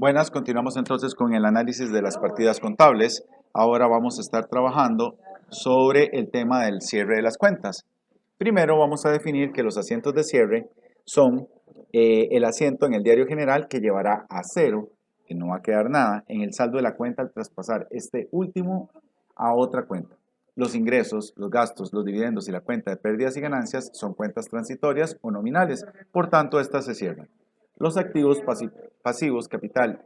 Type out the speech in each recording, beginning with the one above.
Buenas, continuamos entonces con el análisis de las partidas contables. Ahora vamos a estar trabajando sobre el tema del cierre de las cuentas. Primero vamos a definir que los asientos de cierre son el asiento en el diario general que llevará a cero, que no va a quedar nada, en el saldo de la cuenta al traspasar este último a otra cuenta. Los ingresos, los gastos, los dividendos y la cuenta de pérdidas y ganancias son cuentas transitorias o nominales, por tanto estas se cierran. Los activos pasivos, capital,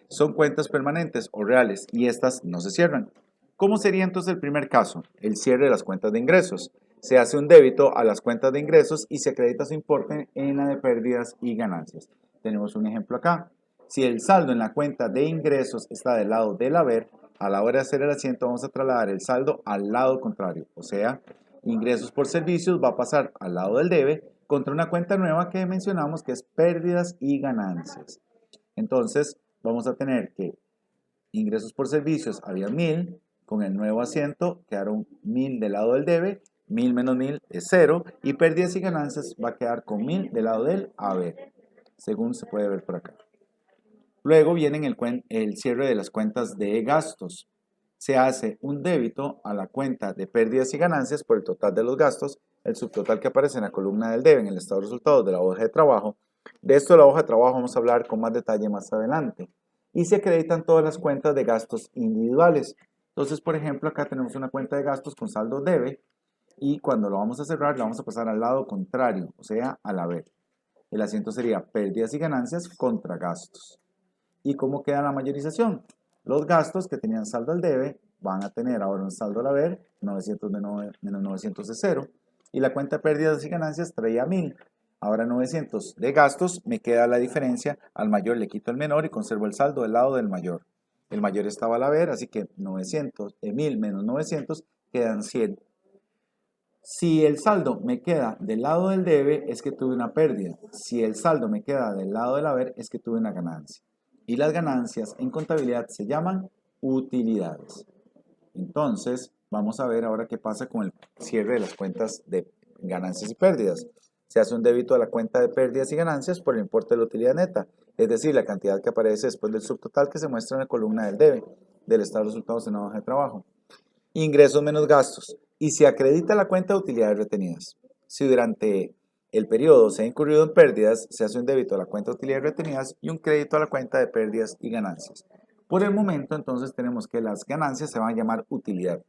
son cuentas permanentes o reales y estas no se cierran. ¿Cómo sería entonces el primer caso? El cierre de las cuentas de ingresos. Se hace un débito a las cuentas de ingresos y se acredita su importe en la de pérdidas y ganancias. Tenemos un ejemplo acá. Si el saldo en la cuenta de ingresos está del lado del haber, a la hora de hacer el asiento vamos a trasladar el saldo al lado contrario. O sea, ingresos por servicios va a pasar al lado del debe contra una cuenta nueva que mencionamos que es pérdidas y ganancias. Entonces, vamos a tener que ingresos por servicios había 1000, con el nuevo asiento quedaron 1000 del lado del debe, 1000 menos 1000 es 0, y pérdidas y ganancias va a quedar con 1000 del lado del haber, según se puede ver por acá. Luego viene el cierre de las cuentas de gastos. Se hace un débito a la cuenta de pérdidas y ganancias por el total de los gastos, el subtotal que aparece en la columna del debe en el estado de resultados de la hoja de trabajo. De esto de la hoja de trabajo vamos a hablar con más detalle más adelante. Y se acreditan todas las cuentas de gastos individuales. Entonces, por ejemplo, acá tenemos una cuenta de gastos con saldo debe y cuando lo vamos a cerrar, lo vamos a pasar al lado contrario, o sea, al haber. El asiento sería pérdidas y ganancias contra gastos. ¿Y cómo queda la mayorización? Los gastos que tenían saldo al debe van a tener ahora un saldo al haber, 900 menos 900 es 0. Y la cuenta de pérdidas y ganancias traía 1000. Ahora 900 de gastos, me queda la diferencia, al mayor le quito el menor y conservo el saldo del lado del mayor. El mayor estaba al haber, así que 1000 menos 900 quedan 100. Si el saldo me queda del lado del debe, es que tuve una pérdida. Si el saldo me queda del lado del haber, es que tuve una ganancia. Y las ganancias en contabilidad se llaman utilidades. Entonces, vamos a ver ahora qué pasa con el cierre de las cuentas de ganancias y pérdidas. Se hace un débito a la cuenta de pérdidas y ganancias por el importe de la utilidad neta, es decir, la cantidad que aparece después del subtotal que se muestra en la columna del debe, del estado de resultados en la hoja de trabajo. Ingresos menos gastos. Y se acredita la cuenta de utilidades retenidas. Si durante el periodo se ha incurrido en pérdidas, se hace un débito a la cuenta de utilidades retenidas y un crédito a la cuenta de pérdidas y ganancias. Por el momento, entonces, tenemos que las ganancias se van a llamar utilidad.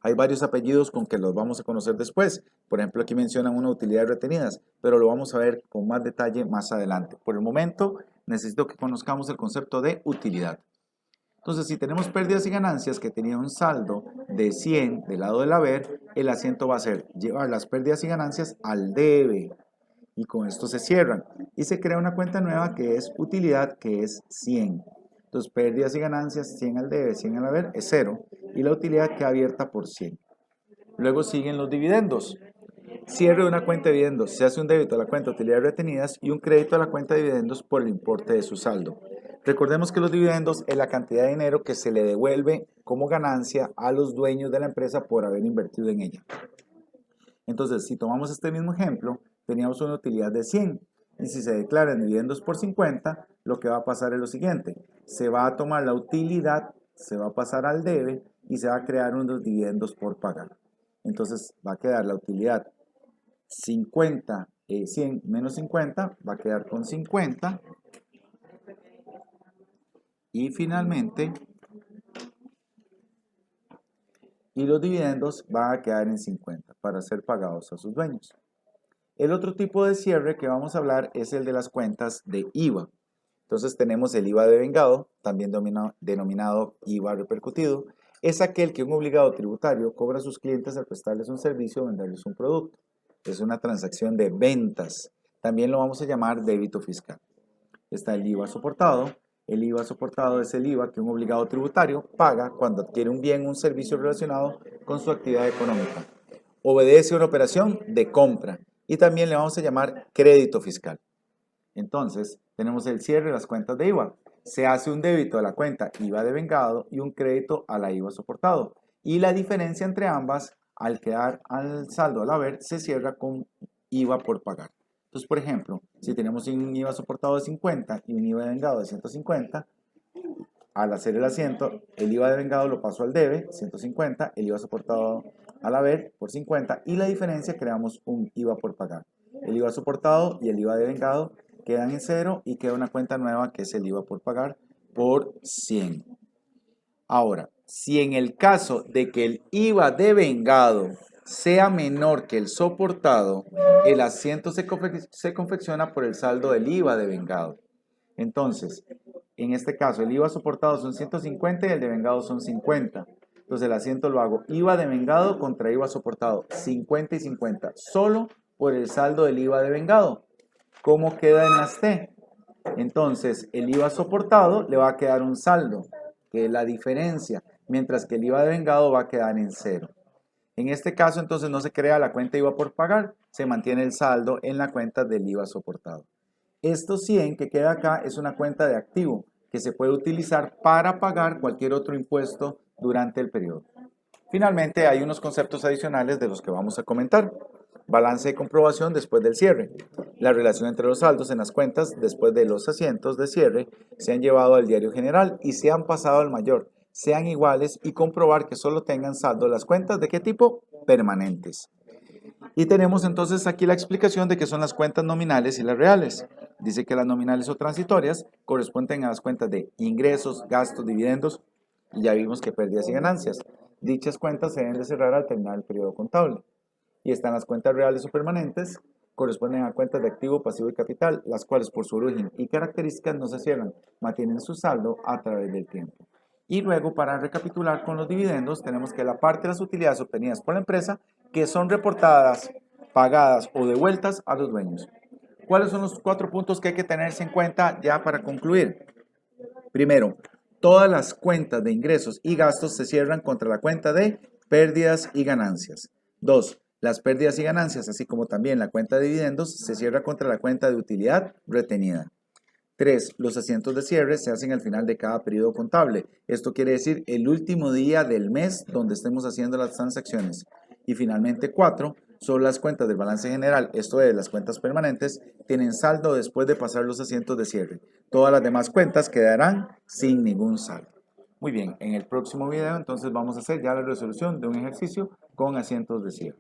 Hay varios apellidos con que los vamos a conocer después. Por ejemplo, aquí mencionan una utilidad retenidas, pero lo vamos a ver con más detalle más adelante. Por el momento, necesito que conozcamos el concepto de utilidad. Entonces, si tenemos pérdidas y ganancias que tenían un saldo de 100 del lado del haber, el asiento va a ser llevar las pérdidas y ganancias al debe. Y con esto se cierran. Y se crea una cuenta nueva que es utilidad, que es 100. Entonces, pérdidas y ganancias, 100 al debe, 100 al haber, es 0. Y la utilidad queda abierta por 100. Luego siguen los dividendos. Cierre de una cuenta de dividendos. Se hace un débito a la cuenta de utilidades retenidas y un crédito a la cuenta de dividendos por el importe de su saldo. Recordemos que los dividendos es la cantidad de dinero que se le devuelve como ganancia a los dueños de la empresa por haber invertido en ella. Entonces, si tomamos este mismo ejemplo, teníamos una utilidad de 100 y si se declaran dividendos por 50, lo que va a pasar es lo siguiente. Se va a tomar la utilidad, se va a pasar al debe y se va a crear unos dividendos por pagar. Entonces, va a quedar la utilidad 50, 100 menos 50, va a quedar con 50. Y finalmente, y los dividendos van a quedar en 50 para ser pagados a sus dueños. El otro tipo de cierre que vamos a hablar es el de las cuentas de IVA. Entonces tenemos el IVA devengado, también denominado IVA repercutido. Es aquel que un obligado tributario cobra a sus clientes al prestarles un servicio o venderles un producto. Es una transacción de ventas. También lo vamos a llamar débito fiscal. Está el IVA soportado. El IVA soportado es el IVA que un obligado tributario paga cuando adquiere un bien o un servicio relacionado con su actividad económica. Obedece a una operación de compra y también le vamos a llamar crédito fiscal. Entonces, tenemos el cierre de las cuentas de IVA. Se hace un débito a la cuenta IVA devengado y un crédito a la IVA soportado. Y la diferencia entre ambas, al quedar al saldo al haber, se cierra con IVA por pagar. Entonces, por ejemplo, si tenemos un IVA soportado de 50 y un IVA de vengado de 150, al hacer el asiento, el IVA de vengado lo paso al debe, 150, el IVA soportado al haber por 50 y la diferencia creamos un IVA por pagar. El IVA soportado y el IVA de vengado quedan en cero y queda una cuenta nueva que es el IVA por pagar por 100. Ahora, si en el caso de que el IVA de vengado sea menor que el soportado, el asiento se confecciona por el saldo del IVA de vengado. Entonces, en este caso, el IVA soportado son 150 y el de vengado son 50. Entonces, el asiento lo hago IVA de vengado contra IVA soportado, 50 y 50, solo por el saldo del IVA de vengado. ¿Cómo queda en las T? Entonces, el IVA soportado le va a quedar un saldo, que es la diferencia, mientras que el IVA de vengado va a quedar en cero. En este caso, entonces, no se crea la cuenta IVA por pagar, se mantiene el saldo en la cuenta del IVA soportado. Estos 100 que queda acá es una cuenta de activo que se puede utilizar para pagar cualquier otro impuesto durante el periodo. Finalmente, hay unos conceptos adicionales de los que vamos a comentar. Balance de comprobación después del cierre. La relación entre los saldos en las cuentas después de los asientos de cierre se han llevado al diario general y se han pasado al mayor, sean iguales y comprobar que solo tengan saldo las cuentas de qué tipo? Permanentes. Y tenemos entonces aquí la explicación de qué son las cuentas nominales y las reales. Dice que las nominales o transitorias corresponden a las cuentas de ingresos, gastos, dividendos y ya vimos que pérdidas y ganancias. Dichas cuentas se deben de cerrar al terminar el periodo contable. Y están las cuentas reales o permanentes, corresponden a cuentas de activo, pasivo y capital, las cuales por su origen y características no se cierran, mantienen su saldo a través del tiempo. Y luego, para recapitular con los dividendos, tenemos que la parte de las utilidades obtenidas por la empresa que son reportadas, pagadas o devueltas a los dueños. ¿Cuáles son los 4 puntos que hay que tenerse en cuenta ya para concluir? Primero, todas las cuentas de ingresos y gastos se cierran contra la cuenta de pérdidas y ganancias. 2. Las pérdidas y ganancias, así como también la cuenta de dividendos, se cierra contra la cuenta de utilidad retenida. 3. Los asientos de cierre se hacen al final de cada periodo contable. Esto quiere decir el último día del mes donde estemos haciendo las transacciones. Y finalmente 4. Son las cuentas del balance general, esto es, las cuentas permanentes, tienen saldo después de pasar los asientos de cierre. Todas las demás cuentas quedarán sin ningún saldo. Muy bien, en el próximo video entonces vamos a hacer ya la resolución de un ejercicio con asientos de cierre.